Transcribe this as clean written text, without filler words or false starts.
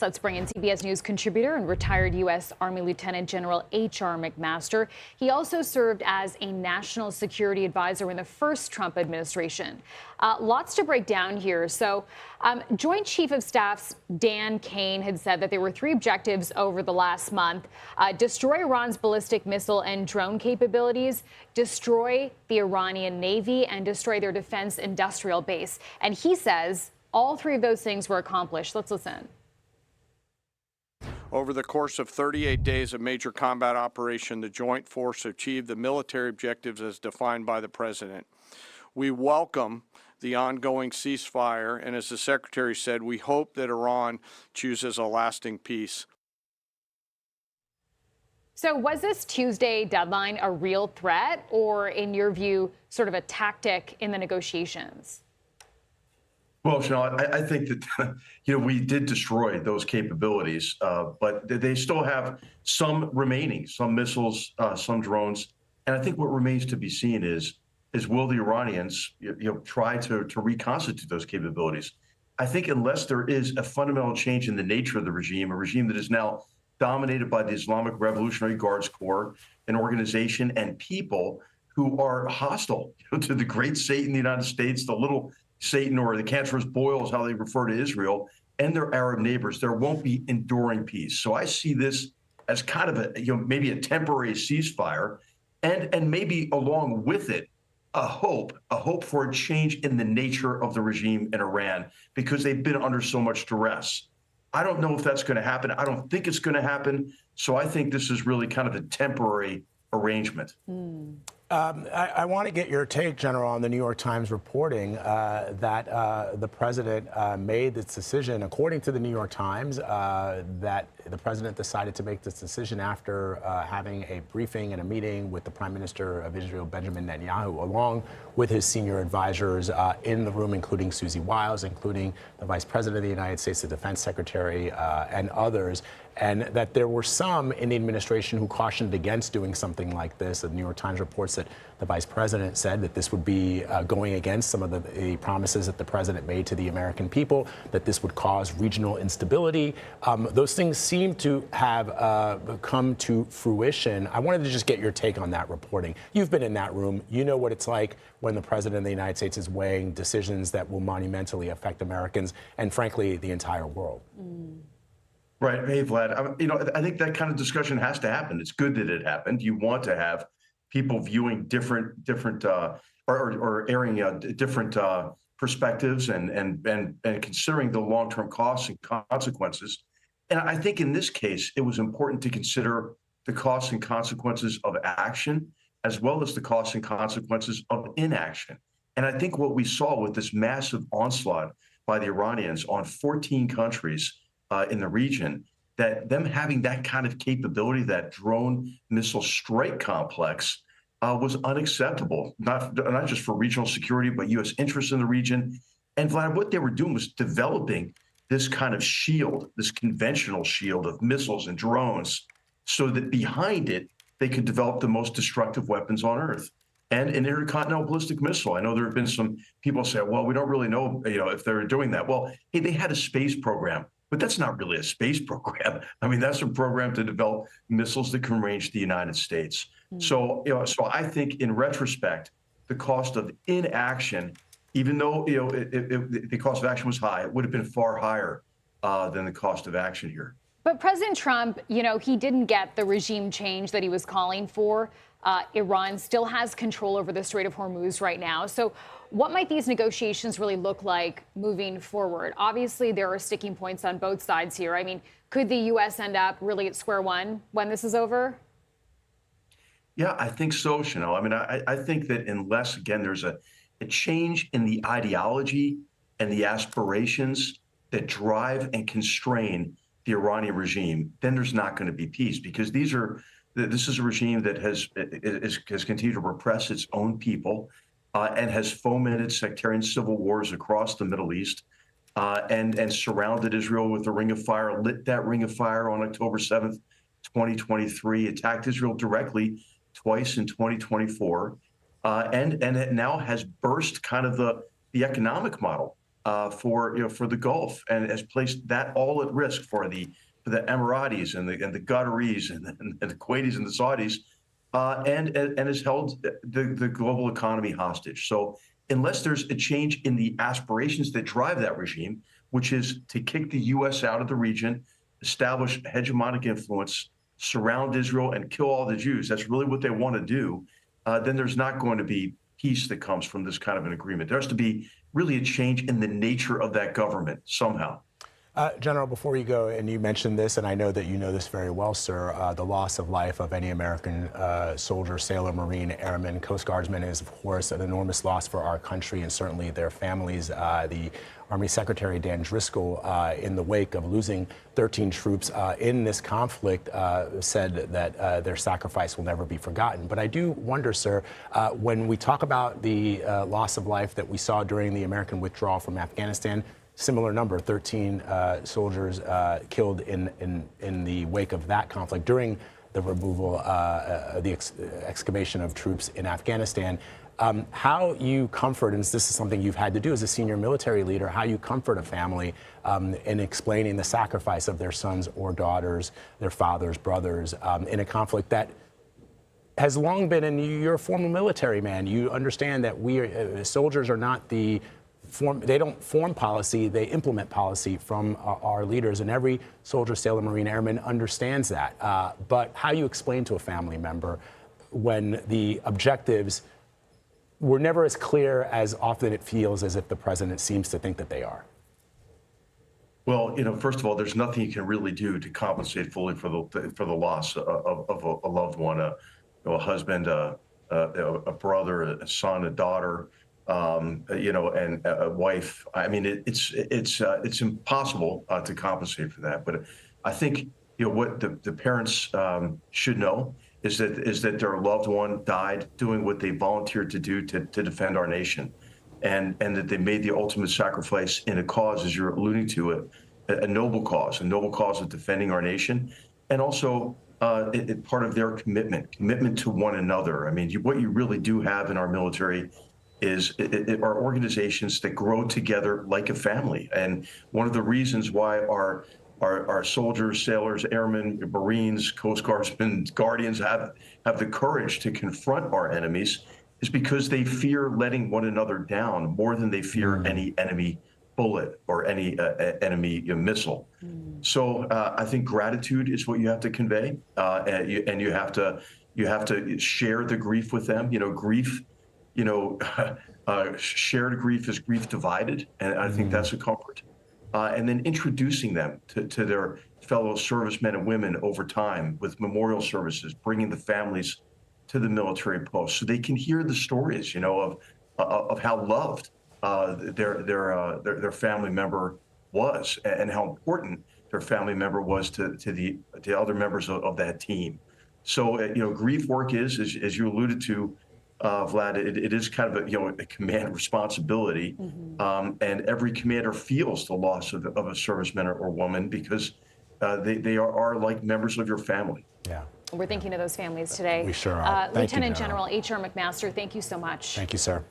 Let's bring in CBS News contributor and retired U.S. Army Lieutenant General H.R. McMaster. He also served as a national security advisor in the first Trump administration. Lots to break down here. So Joint Chief of Staff's Dan Kane had said that there were three objectives over the last month: destroy Iran's ballistic missile and drone capabilities, destroy the Iranian Navy, and destroy their defense industrial base. And he says all three of those things were accomplished. Let's listen. Over the course of 38 days of major combat operation, the joint force achieved the military objectives as defined by the president. We welcome the ongoing ceasefire, and as the secretary said, we hope that Iran chooses a lasting peace. So was this Tuesday deadline a real threat, or in your view, sort of a tactic in the negotiations? Well, Chanel, I think that, we did destroy those capabilities, but they still have some remaining, some missiles, some drones. And I think what remains to be seen is will the Iranians, try to reconstitute those capabilities? I think unless there is a fundamental change in the nature of the regime, a regime that is now dominated by the Islamic Revolutionary Guards Corps, an organization and people who are hostile to the great Satan, the United States, the little Satan, or the cancerous boil is how they refer to Israel, and their Arab neighbors, there won't be enduring peace. So I see this as kind of a, maybe a temporary ceasefire, and maybe along with it, a hope for a change in the nature of the regime in Iran, because they've been under so much duress. I don't know if that's going to happen. I don't think it's going to happen. So I think this is really kind of a temporary arrangement. I want to get your take, General, on the New York Times reporting that the president made this decision, according to the New York Times, that the president decided to make this decision after having a briefing and a meeting with the Prime Minister of Israel, Benjamin Netanyahu, along with his senior advisors in the room, including Susie Wiles, including the Vice President of the United States, the Defense Secretary, and others, and that there were some in the administration who cautioned against doing something like this. The New York Times reports that the vice president said that this would be going against some of the promises that the president made to the American people, that this would cause regional instability. Those things seem to have come to fruition. I wanted to just get your take on that reporting. You've been in that room. You know what it's like when the president of the United States is weighing decisions that will monumentally affect Americans and, frankly, the entire world. Right. Hey, Vlad, I think that kind of discussion has to happen. It's good that it happened. You want to have people viewing different or airing different perspectives and considering the long-term costs and consequences. And I think in this case, it was important to consider the costs and consequences of action, as well as the costs and consequences of inaction. And I think what we saw with this massive onslaught by the Iranians on 14 countries in the region, that them having that kind of capability, that drone missile strike complex, was unacceptable, not just for regional security, but U.S. interests in the region. And Vlad, what they were doing was developing this kind of shield, this conventional shield of missiles and drones, so that behind it, they could develop the most destructive weapons on Earth. And an intercontinental ballistic missile. I know there have been some people say, well, we don't really know, if they're doing that. Well, hey, they had a space program. But that's not really a space program. I mean, that's a program to develop missiles that can range the United States. So I think in retrospect, the cost of inaction, even though the cost of action was high, it would have been far higher than the cost of action here. But President Trump, he didn't get the regime change that he was calling for. Iran still has control over the Strait of Hormuz right now. So what might these negotiations really look like moving forward? Obviously, there are sticking points on both sides here. I mean, could the U.S. end up really at square one when this is over? Yeah, I think so, Chanel. I mean, I think that unless, again, there's a change in the ideology and the aspirations that drive and constrain the Iranian regime, then there's not going to be peace, because this is a regime that has continued to repress its own people and has fomented sectarian civil wars across the Middle East and surrounded Israel with a ring of fire, lit that ring of fire on October 7th, 2023, attacked Israel directly twice in 2024, and it now has burst kind of the economic model for the Gulf, and has placed that all at risk for the Emiratis and the Qataris and the Kuwaitis and the Saudis, and has held the global economy hostage. So unless there's a change in the aspirations that drive that regime, which is to kick the U.S. out of the region, establish hegemonic influence, surround Israel, and kill all the Jews, that's really what they want to do, then there's not going to be peace that comes from this kind of an agreement. There has to be really a change in the nature of that government somehow. General, before you go, and you mentioned this, and I know that you know this very well, sir, the loss of life of any American soldier, sailor, Marine, airman, Coast Guardsman is, of course, an enormous loss for our country and certainly their families. The Army Secretary Dan Driscoll, in the wake of losing 13 troops in this conflict, said that their sacrifice will never be forgotten. But I do wonder, sir, when we talk about the loss of life that we saw during the American withdrawal from Afghanistan, similar number, 13 soldiers killed in the wake of that conflict during the removal, the excavation of troops in Afghanistan. How you comfort, and this is something you've had to do as a senior military leader, how you comfort a family in explaining the sacrifice of their sons or daughters, their fathers, brothers, in a conflict that has long been, and you're a former military man, you understand that soldiers are not they don't form policy, they implement policy from our leaders, and every soldier, sailor, Marine, airman understands that. But how you explain to a family member when the objectives were never as clear as often it feels as if the president seems to think that they are? Well, first of all, there's nothing you can really do to compensate fully for the loss of a loved one, a husband, a brother, a son, a daughter, and a wife. I mean, it's impossible to compensate for that. But I think what the parents should know is that their loved one died doing what they volunteered to do to defend our nation, and that they made the ultimate sacrifice in a cause, as you're alluding to it, a noble cause of defending our nation, and also part of their commitment to one another. I mean, what you really do have in our military are organizations that grow together like a family. And one of the reasons why our soldiers, sailors, airmen, Marines, Coast Guardsmen, Guardians have the courage to confront our enemies is because they fear letting one another down more than they fear any enemy bullet or any enemy missile. So I think gratitude is what you have to convey, and you have to share the grief with them. Grief. Shared grief is grief divided, and I think that's a comfort. And then introducing them to their fellow servicemen and women over time with memorial services, bringing the families to the military posts so they can hear the stories, of how loved their family member was, and how important their family member was to the other members of that team. So, grief work is, as you alluded to, Vlad, it is kind of a command responsibility, and every commander feels the loss of a serviceman or woman because they are like members of your family. Yeah. We're thinking of those families today. We sure are. Lieutenant General H.R. McMaster, thank you so much. Thank you, sir.